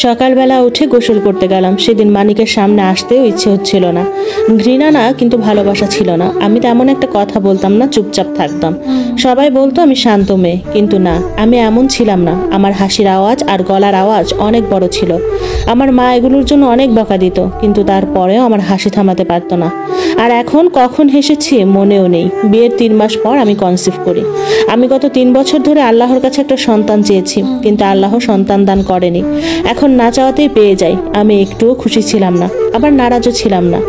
সকালবেলা উঠে গোসল করতে গেলাম। সেদিন মানিকের সামনে আসতেও ইচ্ছে হচ্ছিল না। ঘৃণা না, কিন্তু ভালোবাসা ছিল না। আমি তেমন একটা কথা বলতাম না, চুপচাপ থাকতাম। সবাই বলতো আমি শান্ত মেয়ে, কিন্তু না, আমি এমন ছিলাম না। আমার হাসির আওয়াজ আর গলার আওয়াজ অনেক বড় ছিল। আমার মা এগুলোর জন্য অনেক বকা দিত, কিন্তু তারপরেও আমার হাসি থামাতে পারতো না। আর এখন কখন হেসেছি মনেও নেই। বিয়ের 3 মাস পর আমি কনসিভ করি। আমি গত 3 বছর ধরে আল্লাহর কাছে একটা সন্তান চেয়েছি, কিন্তু আল্লাহ সন্তান দান করেনি। এখন না চাওয়াতেই পেয়ে যাই। আমি একটুও খুশি ছিলাম না, আবার নারাজও ছিলাম না।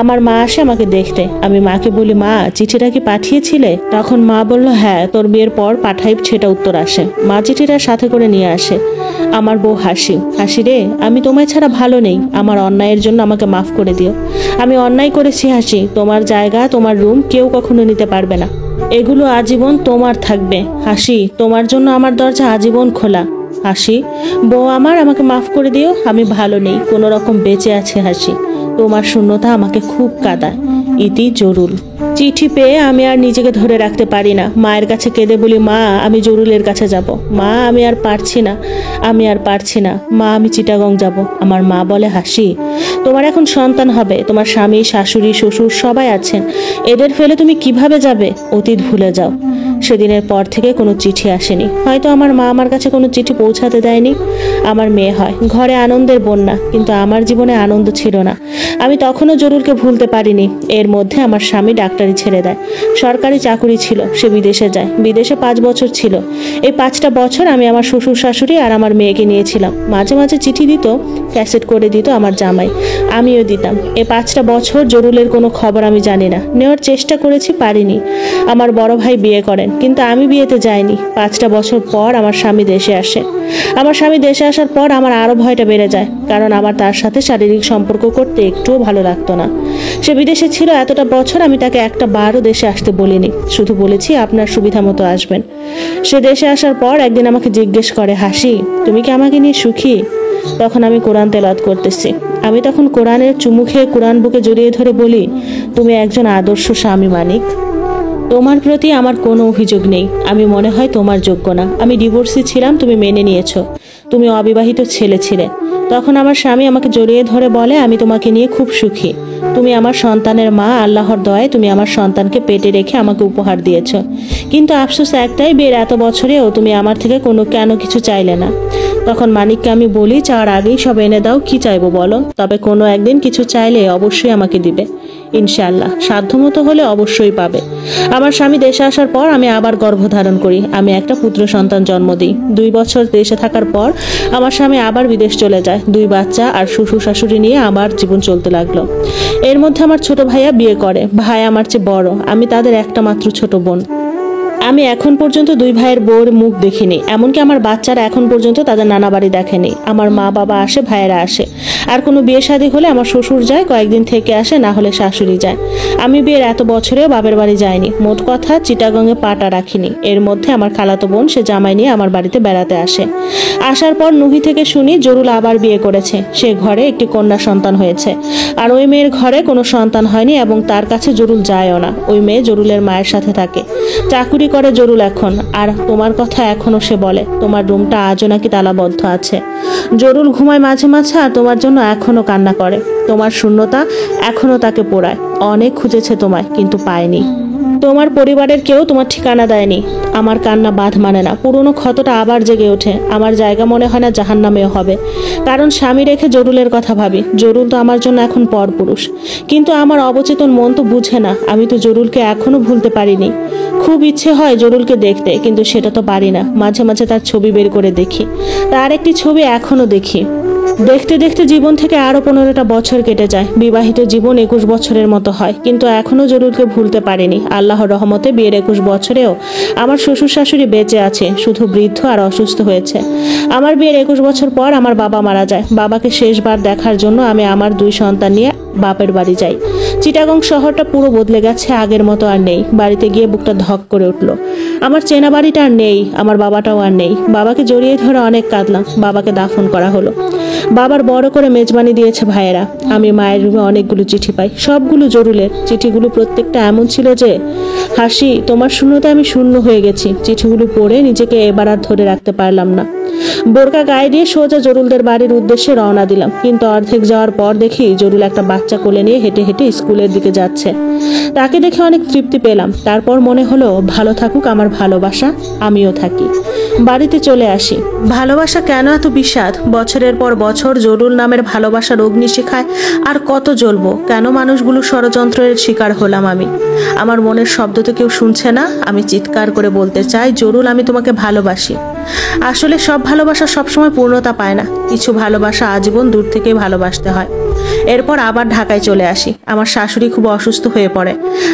আমার মা আসে আমাকে দেখতে। আমি মাকে বলি, মা চিঠিটা কি পাঠিয়েছিলে? তখন মা বলল, হ্যাঁ, তোর বিয়ের পর পাঠাই, সেটা উত্তর আসে। মা চিঠিটা সাথে করে নিয়ে আসে। আমার বউ হাসি, হাসি রে, আমি তোমায় ছাড়া ভালো নেই। আমার অন্যায়ের জন্য আমাকে মাফ করে দিও। আমি অন্যায় করেছি হাসি। তোমার জায়গা, তোমার রুম কেউ কখনো নিতে পারবে না। এগুলো আজীবন তোমার থাকবে হাসি। তোমার জন্য আমার দরজা আজীবন খোলা। হাসি, বউ আমার, আমাকে মাফ করে দিও। আমি ভালো নেই, কোনো রকম বেঁচে আছে হাসি। তোমার শূন্যতা আমাকে খুব কাঁদায়। ইতি জরুল। চিঠি পেয়ে আমি আর নিজেকে ধরে রাখতে পারি না। মায়ের কাছে কেঁদে বলি, মা আমি জরুলের কাছে যাব। মা আমি আর পারছি না, আমি আর পারছি না। মা আমি চিটাগং যাব। আমার মা বলে, হাসি তোমার এখন সন্তান হবে, তোমার স্বামী, শাশুড়ি, শ্বশুর সবাই আছেন। এদের ফেলে তুমি কিভাবে যাবে? অতীত ভুলে যাও। সেদিনের পর থেকে কোনো চিঠি আসেনি। হয়তো আমার মা আমার কাছে কোনো চিঠি পৌঁছাতে দেয়নি। আমার মেয়ে হয়, ঘরে আনন্দের বন্যা, কিন্তু আমার জীবনে আনন্দ ছিল না। আমি তখনও জরুলকে ভুলতে পারিনি। এর মধ্যে আমার স্বামী ডাক্তারি ছেড়ে দেয়। সরকারি চাকুরি ছিল, সে বিদেশে যায়। বিদেশে 5 বছর ছিল। এই 5টা বছর আমি আমার শ্বশুর শাশুড়ি আর আমার মেয়েকে নিয়েছিলাম। মাঝে মাঝে চিঠি দিত, ক্যাসেট করে দিত আমার জামাই, আমিও দিতাম। এই 5টা বছর জরুলের কোনো খবর আমি জানি না। নেওয়ার চেষ্টা করেছি, পারিনি। আমার বড় ভাই বিয়ে করেন, কিন্তু আমি বিয়েতে যাইনি। 5টা বছর পর আমার স্বামী দেশে আসে। আমার স্বামী দেশে আসার পর আমার আরো ভয়টা বেড়ে যায়, কারণ আমার তার সাথে শারীরিক সম্পর্ক করতে একটুও ভালো লাগতো না। সে বিদেশে ছিল এতটা বছর, আমি তাকে একটা বারও দেশে আসতে বলিনি। শুধু বলেছি আপনার সুবিধা মতো আসবেন। সে দেশে আসার পর একদিন আমাকে জিজ্ঞেস করে, হাসি তুমি কি আমাকে নিয়ে সুখী? তখন আমি কোরআন তেলাওয়াত করতেছি। আমি তখন কোরআনের চুমু খেয়ে কোরআন বুকে জড়িয়ে ধরে বলি, তুমি একজন আদর্শ স্বামী মানিক। তোমার প্রতি আমার কোনো অভিযোগ নেই। আমি মনে হয় তোমার যোগ্য না। আমি ডিভোর্সি ছিলাম, তুমি মেনে নিয়েছো। তুমি অবিবাহিত ছেলে ছিলে। তখন আমার স্বামী আমাকে জড়িয়ে ধরে বলে, আমি তোমাকে নিয়ে খুব সুখী। তুমি আমার সন্তানের মা, আল্লাহর দয়ায় তুমি আমার সন্তানকে পেটে রেখে আমাকে উপহার দিয়েছো। কিন্তু আফসোস একটাই, বিয়ের এত বছরেও তুমি আমার থেকে কেন কিছু চাইলে না। তখন মানিককে আমি বলি, চাওয়ার আগেই সব এনে দাও, কি চাইবো বলো। তবে কোনো একদিন কিছু চাইলে অবশ্যই আমাকে দিবে, ইনশাআল্লাহ। সাধ্যমতো হলে অবশ্যই পাবে। আমার স্বামী দেশে আসার পর আমি আবার গর্ভধারণ করি। আমি একটা পুত্র সন্তান জন্ম দিই। 2 বছর দেশে থাকার পর আমার স্বামী আবার বিদেশ চলে যায়। 2 বাচ্চা আর শ্বশুর শাশুড়ি নিয়ে আমার জীবন চলতে লাগলো। এর মধ্যে আমার ছোট ভাইয়া বিয়ে করে। ভাই আমার চেয়ে বড়, আমি তাদের একটা মাত্র ছোট বোন। আমি এখন পর্যন্ত 2 ভাইয়ের বউর মুখ দেখিনি। এমনকি আমার বাচ্চারা এখন পর্যন্ত তাদের নানা বাড়ি দেখেনি। আমার মা বাবা আসে, ভাইয়েরা আসে। আর কোনো বিয়ে শাদী হলে আমার শ্বশুর যায়, কয়েকদিন থেকে আসে, না হলে শাশুড়ি যায়। আমি বিয়ের এত বছরেও বাপের বাড়ি যাইনি। মোট কথা চিটাগংয়ে পাটা রাখিনি। এর মধ্যে আমার খালাতো বোন, সে জামাই নিয়ে আমার বাড়িতে বেড়াতে আসে। আসার পর নুহি থেকে শুনি জরুল আবার বিয়ে করেছে। সে ঘরে একটি কন্যা সন্তান হয়েছে। আর ওই মেয়ের ঘরে কোনো সন্তান হয়নি, এবং তার কাছে জরুল যায়ও না। ওই মেয়ে জরুলের মায়ের সাথে থাকে, চাকুরি করে জরুল এখন। আর তোমার কথা এখনো সে বলে, তোমার রুমটা আজও নাকি তালাবদ্ধ আছে। জরুল ঘুমায় মাঝে মাঝে, আর তোমার জন্য এখনো কান্না করে। তোমার শূন্যতা এখনো তাকে পোড়ায়। অনেক খুঁজেছে তোমায়, কিন্তু পায়নি। তোমার পরিবারের কেউ তোমার ঠিকানা দেয়নি। আমার কান্না বাঁধ মানে না। পুরনো ক্ষতটা আবার জেগে ওঠে। আমার জায়গা মনে হয় না জাহান্নামেও হবে, কারণ স্বামী রেখে জরুলের কথা ভাবি। জরুল তো আমার জন্য এখন পরপুরুষ, কিন্তু আমার অবচেতন মন তো বুঝে না। আমি তো জরুলকে এখনো ভুলতে পারিনি। খুব ইচ্ছে হয় জরুলকে দেখতে, কিন্তু সেটা তো পারি না। মাঝে মাঝে তার ছবি বের করে দেখি। তার একটি ছবি এখনো দেখি। দেখতে দেখতে জীবন থেকে আরো 15টা বছর কেটে যায়। বিবাহিত জীবন 21 বছরের মতো হয়, কিন্তু এখনো জরুলকে ভুলতে পারিনি। আল্লাহর রহমতে বিয়ের 21 বছরেও আমার শ্বশুর শাশুড়ি বেঁচে আছে, শুধু বৃদ্ধ আর অসুস্থ হয়েছে। আমার বিয়ের 21 বছর পর আমার বাবা মারা যায়। বাবাকে শেষবার দেখার জন্য আমি আমার 2 সন্তান নিয়ে বাপের বাড়ি যাই। চিটাগং শহরটা পুরো বদলে গেছে, আগের মতো আর নেই। বাড়িতে গিয়ে বুকটা ধক করে উঠলো। আমার চেনা বাড়িটা আর নেই, আমার বাবাটাও আর নেই। বাবাকে জড়িয়ে ধরে অনেক কাঁদলাম। বাবাকে দাফন করা হলো। বাবার বড় করে মেজবানি দিয়েছে ভাইয়েরা। আমি মায়ের রুমে অনেকগুলো চিঠি পাই, সবগুলো জরুলের। চিঠিগুলো প্রত্যেকটা এমন ছিল যে, হাসি তোমার শূন্যতায় আমি শূন্য হয়ে গেছি। চিঠিগুলো পড়ে নিজেকে এবার আর ধরে রাখতে পারলাম না। বোরকা গায়ে দিয়ে সোজা জরুলদের বাড়ির উদ্দেশ্যে রওনা দিলাম, কিন্তু অর্ধেক যাওয়ার পর দেখি জরুল একটা বাচ্চা কোলে নিয়ে হেঁটে হেঁটে স্কুলের দিকে যাচ্ছে। তাকে দেখে অনেক তৃপ্তি পেলাম। তারপর মনে হলো ভালো থাকুক আমার ভালোবাসা, আমিও থাকি। বাড়িতে চলে আসি। ভালোবাসা কেন এত বিষাদ? বছরের পর বছর জরুল নামের ভালোবাসার অগ্নিশিখায় আর কত জ্বলবো? কেন মানুষগুলো ষড়যন্ত্রের শিকার হলাম আমি? আমার মনের শব্দ তো কেউ শুনছে না। আমি চিৎকার করে বলতে চাই, জরুল আমি তোমাকে ভালোবাসি। আসলে সব ভালোবাসা সবসময় পূর্ণতা পায় না। কিছু ভালোবাসা আজীবন দূর থেকে ভালোবাসতে হয়। এরপর আবার ঢাকায় চলে আসি। আমার শাশুড়ি খুব অসুস্থ হয়ে পড়ে।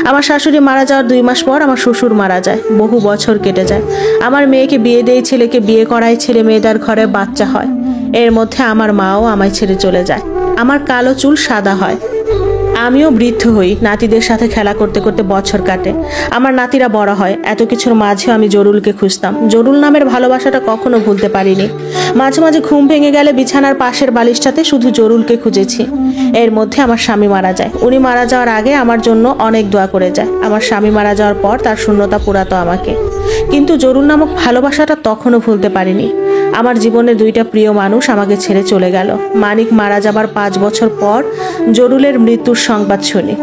আমার শাশুড়ি মারা যাওয়ার 2 মাস পর আমার শ্বশুর মারা যায়। বহু বছর কেটে যায়। আমার মেয়েকে বিয়ে দেই, ছেলেকে বিয়ে করায়, ছেলে মেয়েদের ঘরে বাচ্চা হয়। এর মধ্যে আমার মাও আমায় ছেড়ে চলে যায়। আমার কালো চুল সাদা হয়। আমিও বৃদ্ধ হই। নাতিদের সাথে খেলা করতে করতে বছর কাটে। আমার নাতিরা বড় হয়। এত কিছুর মাঝেও আমি জরুলকে খুঁজতাম। জরুল নামের ভালোবাসাটা কখনো ভুলতে পারিনি। মাঝে মাঝে ঘুম ভেঙে গেলে বিছানার পাশের বালিশটাতে শুধু জরুলকে খুঁজেছি। এর মধ্যে আমার স্বামী মারা যায়। উনি মারা যাওয়ার আগে আমার জন্য অনেক দোয়া করে যায়। আমার স্বামী মারা যাওয়ার পর তার শূন্যতা পুরাতো আমাকে। কিন্তু জরুল নামক ভালোবাসাটা তখনও ভুলতে পারিনি। আমার জীবনে 2টা প্রিয় মানুষ আমাকে ছেড়ে চলে গেল। মানিক মারা যাবার 5 বছর পর জরুলের মৃত্যুর সংবাদ শুনি।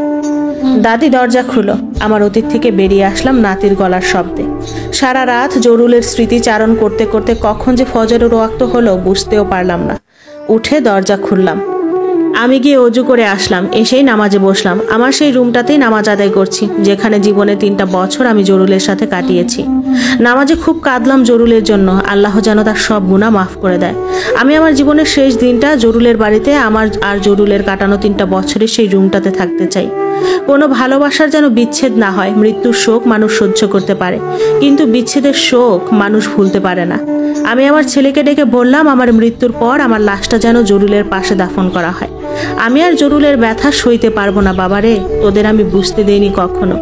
দাদি দরজা খুলো। আমার অতীত থেকে বেরিয়ে আসলাম নাতির গলার শব্দে। সারা রাত জরুলের স্মৃতিচারণ করতে করতে কখন যে ফজরের ওয়াক্ত হলো বুঝতেও পারলাম না। উঠে দরজা খুললাম। আমি গিয়ে অজু করে আসলাম। এসেই নামাজে বসলাম। আমার সেই রুমটাতেই নামাজ আদায় করছি, যেখানে জীবনে 3টা বছর আমি জরুলের সাথে কাটিয়েছি। নামাজে খুব কাঁদলাম জরুলের জন্য। আল্লাহ যেন তার সব গুনাহ মাফ করে দেয়। আমি আমার জীবনের শেষ দিনটা জরুলের বাড়িতে, আমার আর জরুলের কাটানো 3টা বছরের সেই রুমটাতে থাকতে চাই। কোনো ভালোবাসার যেন বিচ্ছেদ না হয়। মৃত্যুর শোক মানুষ সহ্য করতে পারে, কিন্তু বিচ্ছেদের শোক মানুষ ভুলতে পারে না। আমি আমার ছেলেকে ডেকে বললাম, আমার মৃত্যুর পর আমার লাশটা যেন জরুলের পাশে দাফন করা হয়। আমি আর জরুলের ব্যথা সইতে পারবো না বাবারে। তোদের আমি বুঝতে দেইনি কখনো।